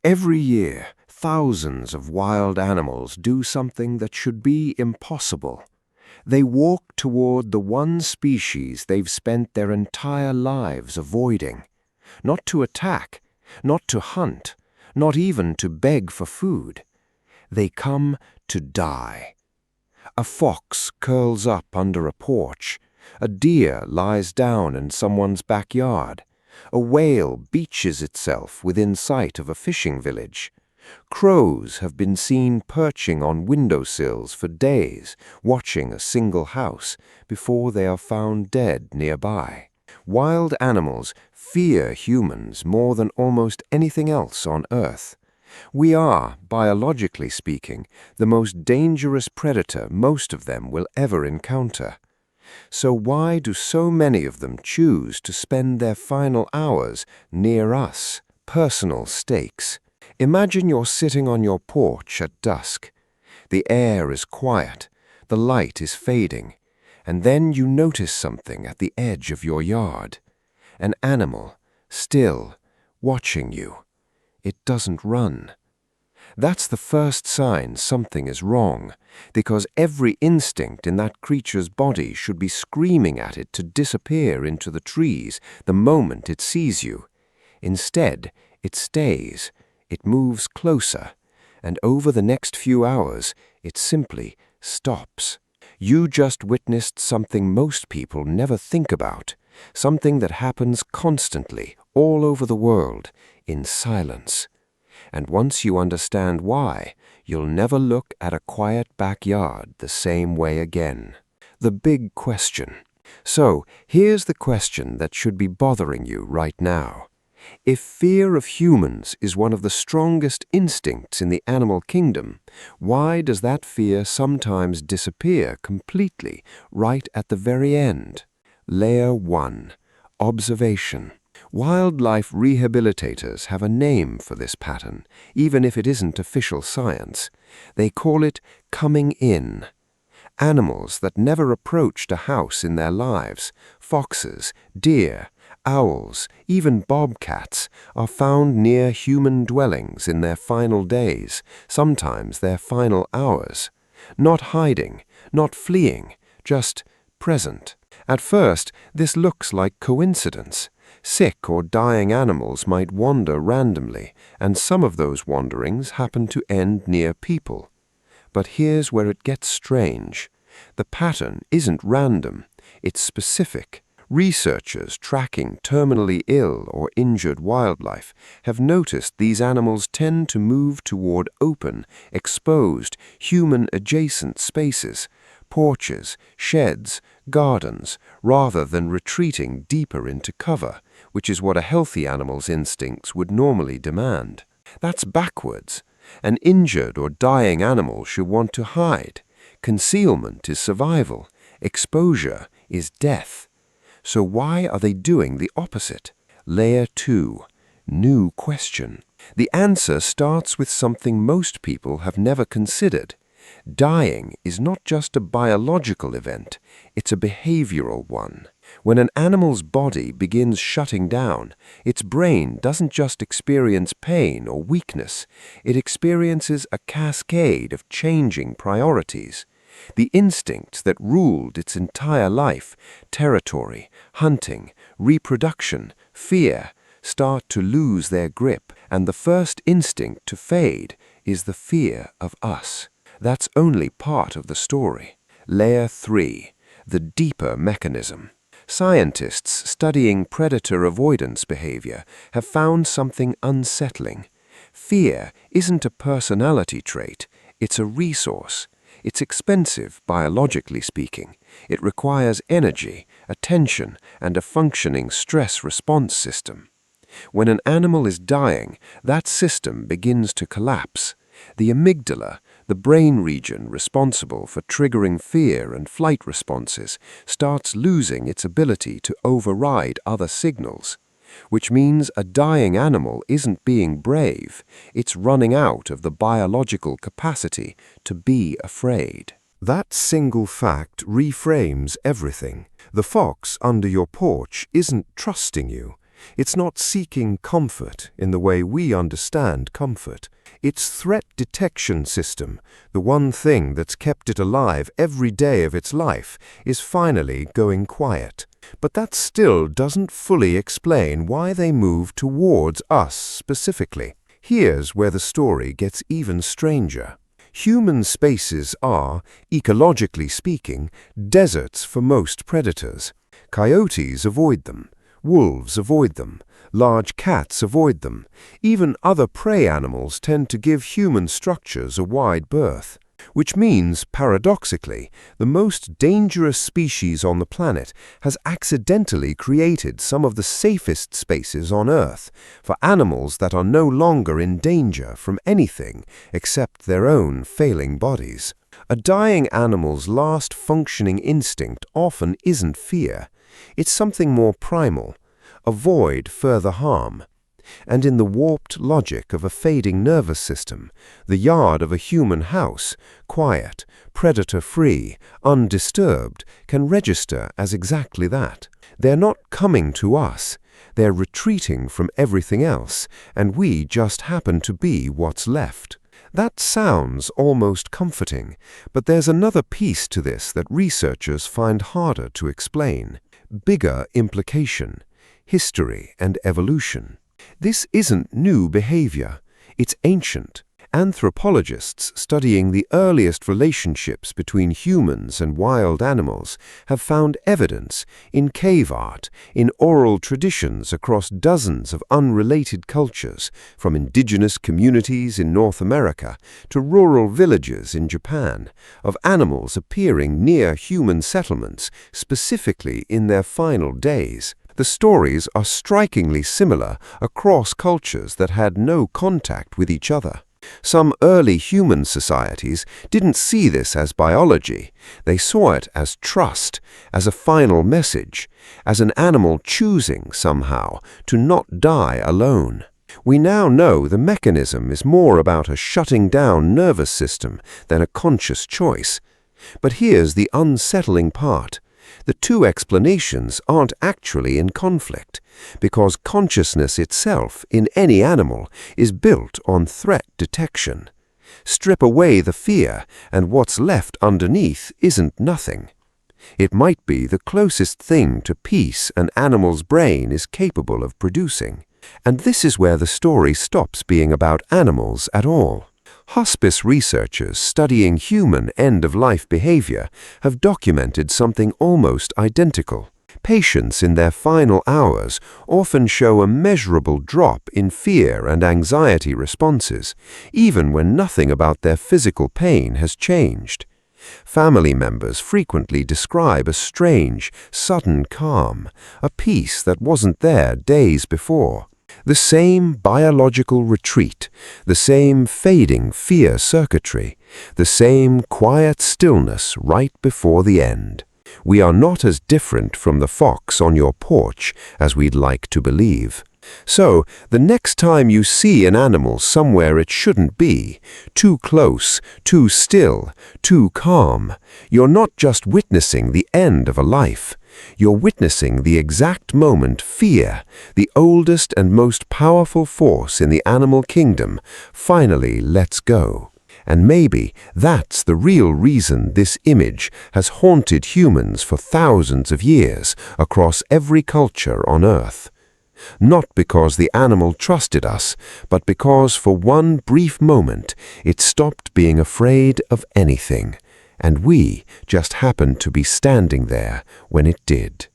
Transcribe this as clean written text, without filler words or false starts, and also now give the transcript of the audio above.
Every year, thousands of wild animals do something that should be impossible. They walk toward the one species they've spent their entire lives avoiding. Not to attack, not to hunt, not even to beg for food. They come to die. A fox curls up under a porch. A deer lies down in someone's backyard. A whale beaches itself within sight of a fishing village. Crows have been seen perching on windowsills for days, watching a single house before they are found dead nearby. Wild animals fear humans more than almost anything else on Earth. We are, biologically speaking, the most dangerous predator most of them will ever encounter. So why do so many of them choose to spend their final hours near us? Personal stakes. Imagine you're sitting on your porch at dusk. The air is quiet, the light is fading, and then you notice something at the edge of your yard. An animal, still, watching you. It doesn't run. That's the first sign something is wrong, because every instinct in that creature's body should be screaming at it to disappear into the trees the moment it sees you. Instead, it stays, it moves closer, and over the next few hours, it simply stops. You just witnessed something most people never think about, something that happens constantly all over the world, in silence. And once you understand why, you'll never look at a quiet backyard the same way again. The big question. So, here's the question that should be bothering you right now. If fear of humans is one of the strongest instincts in the animal kingdom, why does that fear sometimes disappear completely right at the very end? Layer 1. Observation. Wildlife rehabilitators have a name for this pattern, even if it isn't official science. They call it coming in. Animals that never approached a house in their lives, foxes, deer, owls, even bobcats, are found near human dwellings in their final days, sometimes their final hours. Not hiding, not fleeing, just present. At first, this looks like coincidence. Sick or dying animals might wander randomly, and some of those wanderings happen to end near people. But here's where it gets strange. The pattern isn't random, it's specific. Researchers tracking terminally ill or injured wildlife have noticed these animals tend to move toward open, exposed, human-adjacent spaces, porches, sheds, gardens, rather than retreating deeper into cover, which is what a healthy animal's instincts would normally demand. That's backwards. An injured or dying animal should want to hide. Concealment is survival. Exposure is death. So why are they doing the opposite? Layer 2. New question. The answer starts with something most people have never considered. Dying is not just a biological event, it's a behavioral one. When an animal's body begins shutting down, its brain doesn't just experience pain or weakness, it experiences a cascade of changing priorities. The instincts that ruled its entire life, territory, hunting, reproduction, fear, start to lose their grip, and the first instinct to fade is the fear of us. That's only part of the story. Layer 3. The deeper mechanism. Scientists studying predator avoidance behavior have found something unsettling. Fear isn't a personality trait, it's a resource. It's expensive, biologically speaking. It requires energy, attention, and a functioning stress response system. When an animal is dying, that system begins to collapse. The amygdala, the brain region responsible for triggering fear and flight responses, starts losing its ability to override other signals, which means a dying animal isn't being brave, it's running out of the biological capacity to be afraid. That single fact reframes everything. The fox under your porch isn't trusting you, It's not seeking comfort in the way we understand comfort. Its threat detection system, the one thing that's kept it alive every day of its life, is finally going quiet. But that still doesn't fully explain why they move towards us specifically. Here's where the story gets even stranger. Human spaces are, ecologically speaking, deserts for most predators. Coyotes avoid them. Wolves avoid them. Large cats avoid them. Even other prey animals tend to give human structures a wide berth. Which means, paradoxically, the most dangerous species on the planet has accidentally created some of the safest spaces on Earth for animals that are no longer in danger from anything except their own failing bodies. A dying animal's last functioning instinct often isn't fear. It's something more primal. Avoid further harm. And in the warped logic of a fading nervous system, the yard of a human house, quiet, predator-free, undisturbed, can register as exactly that. They're not coming to us. They're retreating from everything else, and we just happen to be what's left. That sounds almost comforting, but there's another piece to this that researchers find harder to explain. Bigger implication: history and evolution. This isn't new behavior. It's ancient. Anthropologists studying the earliest relationships between humans and wild animals have found evidence in cave art, in oral traditions across dozens of unrelated cultures, from indigenous communities in North America to rural villages in Japan, of animals appearing near human settlements, specifically in their final days. The stories are strikingly similar across cultures that had no contact with each other. Some early human societies didn't see this as biology. They saw it as trust, as a final message, as an animal choosing, somehow, to not die alone. We now know the mechanism is more about a shutting down nervous system than a conscious choice. But here's the unsettling part. The two explanations aren't actually in conflict, because consciousness itself in any animal is built on threat detection. Strip away the fear, and what's left underneath isn't nothing. It might be the closest thing to peace an animal's brain is capable of producing. And this is where the story stops being about animals at all. Hospice researchers studying human end-of-life behavior have documented something almost identical. Patients in their final hours often show a measurable drop in fear and anxiety responses, even when nothing about their physical pain has changed. Family members frequently describe a strange, sudden calm, a peace that wasn't there days before. The same biological retreat, the same fading fear circuitry, the same quiet stillness right before the end. We are not as different from the fox on your porch as we'd like to believe. So, the next time you see an animal somewhere it shouldn't be, too close, too still, too calm, you're not just witnessing the end of a life. You're witnessing the exact moment fear, the oldest and most powerful force in the animal kingdom, finally lets go. And maybe that's the real reason this image has haunted humans for thousands of years across every culture on Earth. Not because the animal trusted us, but because for one brief moment it stopped being afraid of anything, and we just happened to be standing there when it did.